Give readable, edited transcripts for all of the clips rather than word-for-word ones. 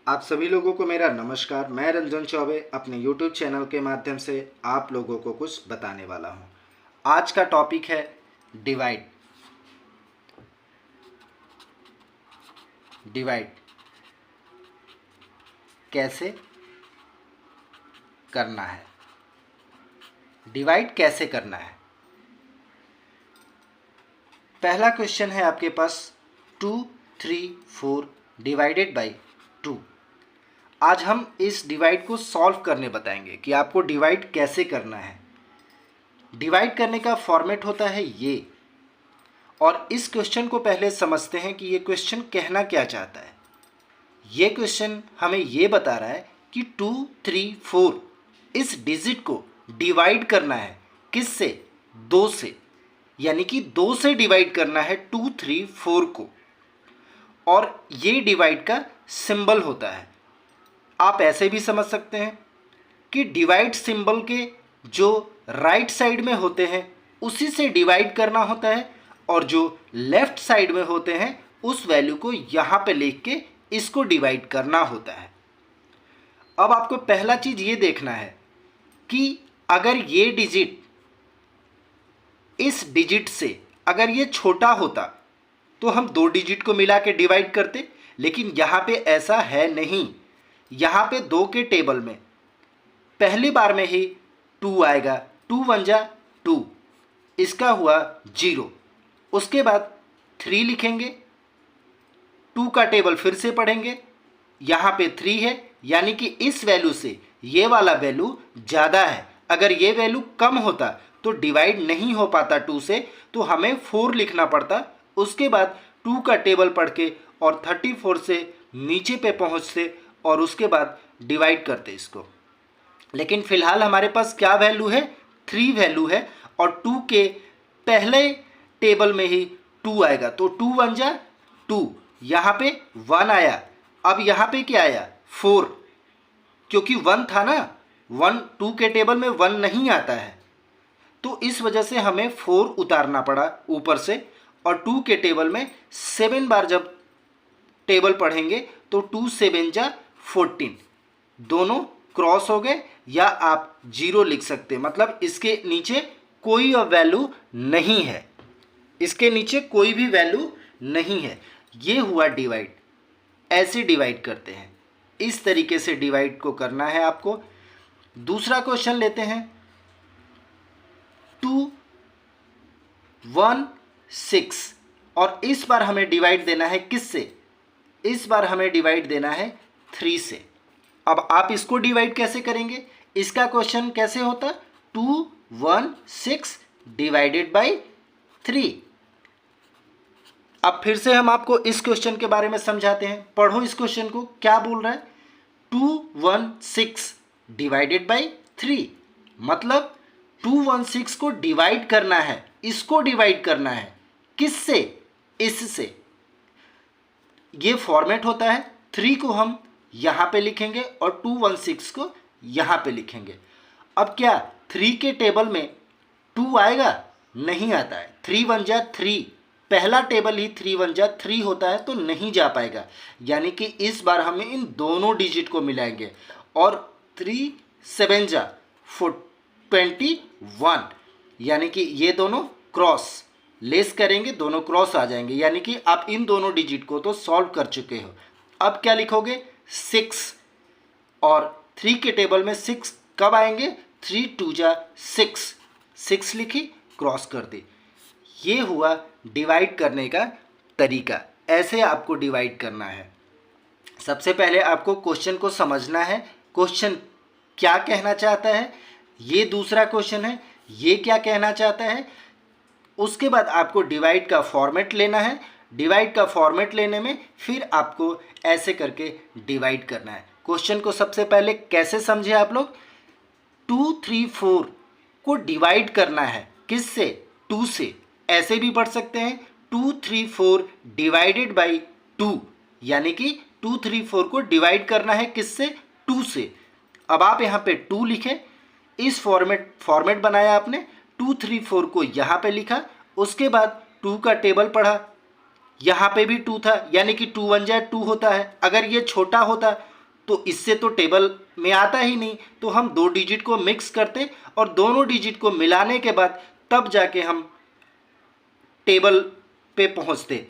आप सभी लोगों को मेरा नमस्कार। मैं रंजन चौबे अपने YouTube चैनल के माध्यम से आप लोगों को कुछ बताने वाला हूं। आज का टॉपिक है डिवाइड। डिवाइड कैसे करना है। डिवाइड कैसे करना है। पहला क्वेश्चन है आपके पास 2, 3, 4 डिवाइडेड बाई 2। आज हम इस डिवाइड को सॉल्व करने बताएंगे कि आपको डिवाइड कैसे करना है। डिवाइड करने का फॉर्मेट होता है ये, और इस क्वेश्चन को पहले समझते हैं कि ये क्वेश्चन कहना क्या चाहता है। ये क्वेश्चन हमें ये बता रहा है कि 2, 3, 4 इस डिजिट को डिवाइड करना है। किससे? 2 से, यानी कि 2 से डिवाइड करना है 2, 3, 4 को। और ये डिवाइड का सिंबल होता है। आप ऐसे भी समझ सकते हैं कि डिवाइड सिंबल के जो राइट साइड में होते हैं उसी से डिवाइड करना होता है, और जो लेफ्ट साइड में होते हैं उस वैल्यू को यहाँ पे लिख के इसको डिवाइड करना होता है। अब आपको पहला चीज ये देखना है कि अगर ये डिजिट इस डिजिट से अगर ये छोटा होता तो हम 2 डिजिट को मिला के डिवाइड करते, लेकिन यहाँ पे ऐसा है नहीं। यहाँ पे 2 के टेबल में पहली बार में ही 2 आएगा। 2 1 जा 2, इसका हुआ 0। उसके बाद 3 लिखेंगे, 2 का टेबल फिर से पढ़ेंगे, यहाँ पे 3 है, यानी कि इस वैल्यू से ये वाला वैल्यू ज़्यादा है। अगर ये वैल्यू कम होता तो डिवाइड नहीं हो पाता 2 से, तो हमें 4 लिखना पड़ता। उसके बाद 2 का टेबल पढ़ के और 34 से नीचे पे पहुँचते और उसके बाद डिवाइड करते इसको। लेकिन फिलहाल हमारे पास क्या वैल्यू है? 3 वैल्यू है, और 2 के पहले टेबल में ही 2 आएगा। तो 2 1 जा 2, यहाँ पे 1 आया। अब यहाँ पे क्या आया? 4, क्योंकि 1 था ना। 2 के टेबल में 1 नहीं आता है, तो इस वजह से हमें 4 उतारना पड़ा ऊपर से। और 2 के टेबल में 7 बार जब टेबल पढ़ेंगे तो 2 7 जा 14, दोनों क्रॉस हो गए, या आप 0 लिख सकते। मतलब इसके नीचे कोई वैल्यू नहीं है, इसके नीचे कोई भी वैल्यू नहीं है। ये हुआ डिवाइड। ऐसे डिवाइड करते हैं, इस तरीके से डिवाइड को करना है आपको। दूसरा क्वेश्चन लेते हैं 2 1 6, और इस बार हमें डिवाइड देना है किससे? इस बार हमें डिवाइड देना है 3 से। अब आप इसको डिवाइड कैसे करेंगे? इसका क्वेश्चन कैसे होता? 2 1 6 डिवाइडेड बाई 3। अब फिर से हम आपको इस क्वेश्चन के बारे में समझाते हैं। पढ़ो इस क्वेश्चन को, क्या बोल रहा है? 2 1 6 डिवाइडेड बाई 3, मतलब 2 1 6 को डिवाइड करना है, इसको डिवाइड करना है। किससे? इससे। ये फॉर्मेट होता है। 3 को हम यहाँ पे लिखेंगे और 2 1 6 को यहाँ पे लिखेंगे। अब क्या 3 के टेबल में 2 आएगा? नहीं आता है। 3 1 जा 3, पहला टेबल ही 3 1 जा 3 होता है, तो नहीं जा पाएगा। यानी कि इस बार हमें इन दोनों डिजिट को मिलाएंगे, और 3 7 जा 21, यानी कि ये दोनों क्रॉस लेस करेंगे, दोनों क्रॉस आ जाएंगे। यानी कि आप इन दोनों डिजिट को तो सॉल्व कर चुके हो। अब क्या लिखोगे? 6, और 3 के टेबल में 6 कब आएंगे? 3 2 जा 6, 6 लिखी, क्रॉस कर दी। ये हुआ डिवाइड करने का तरीका। ऐसे आपको डिवाइड करना है। सबसे पहले आपको क्वेश्चन को समझना है, क्वेश्चन क्या कहना चाहता है। ये दूसरा क्वेश्चन है, ये क्या कहना चाहता है। उसके बाद आपको डिवाइड का फॉर्मेट लेना है। डिवाइड का फॉर्मेट लेने में फिर आपको ऐसे करके डिवाइड करना है। क्वेश्चन को सबसे पहले कैसे समझे आप लोग? 2 3 4 को डिवाइड करना है किससे? 2 से। ऐसे भी पढ़ सकते हैं 2 3 4 डिवाइडेड बाई 2, यानी कि 2 3 4 को डिवाइड करना है किससे? 2 से। अब आप यहाँ पे 2 लिखें, इस फॉर्मेट बनाया आपने। 2 3 4 को यहाँ पे लिखा, उसके बाद 2 का टेबल पढ़ा, यहाँ पे भी 2 था, यानी कि 2 1 जा 2 होता है। अगर ये छोटा होता तो इससे तो टेबल में आता ही नहीं, तो हम 2 डिजिट को मिक्स करते और दोनों डिजिट को मिलाने के बाद तब जाके हम टेबल पे पहुंचते।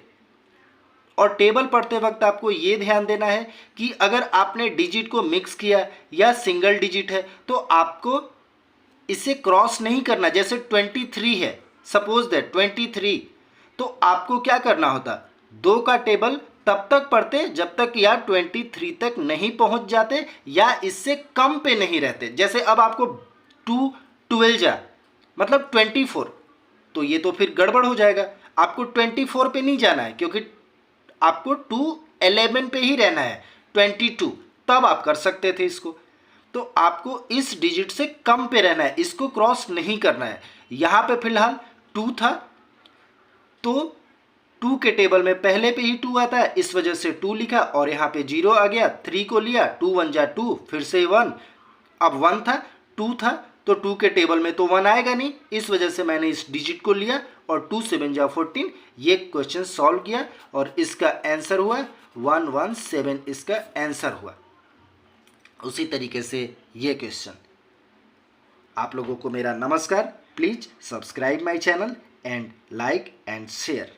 और टेबल पढ़ते वक्त आपको ये ध्यान देना है कि अगर आपने डिजिट को मिक्स किया या सिंगल डिजिट है तो आपको इसे क्रॉस नहीं करना। जैसे 23 है, सपोज दैट 23, तो आपको क्या करना होता, 2 का टेबल तब तक पढ़ते जब तक या 23 तक नहीं पहुंच जाते या इससे कम पे नहीं रहते। जैसे अब आपको 2 12 जा मतलब 24, तो ये तो फिर गड़बड़ हो जाएगा। आपको 24 पे नहीं जाना है क्योंकि आपको 2 11 पे ही रहना है, 22, तब आप कर सकते थे इसको। तो आपको इस डिजिट से कम पे रहना है, इसको क्रॉस नहीं करना है। यहां पे फिलहाल 2 था तो 2 के टेबल में पहले पे ही 2 आता है, इस वजह से 2 लिखा और यहाँ पे 0 आ गया। 3 को लिया, 2 1 जा 2, फिर से 1, अब 1 था, 2 था तो 2 के टेबल में तो 1 आएगा नहीं, इस वजह से मैंने इस डिजिट को लिया और 2 7 जा 14। ये क्वेश्चन सॉल्व किया और इसका आंसर हुआ 117, इसका आंसर हुआ। उसी तरीके से ये क्वेश्चन। आप लोगों को मेरा नमस्कार। Please subscribe my channel and like and share.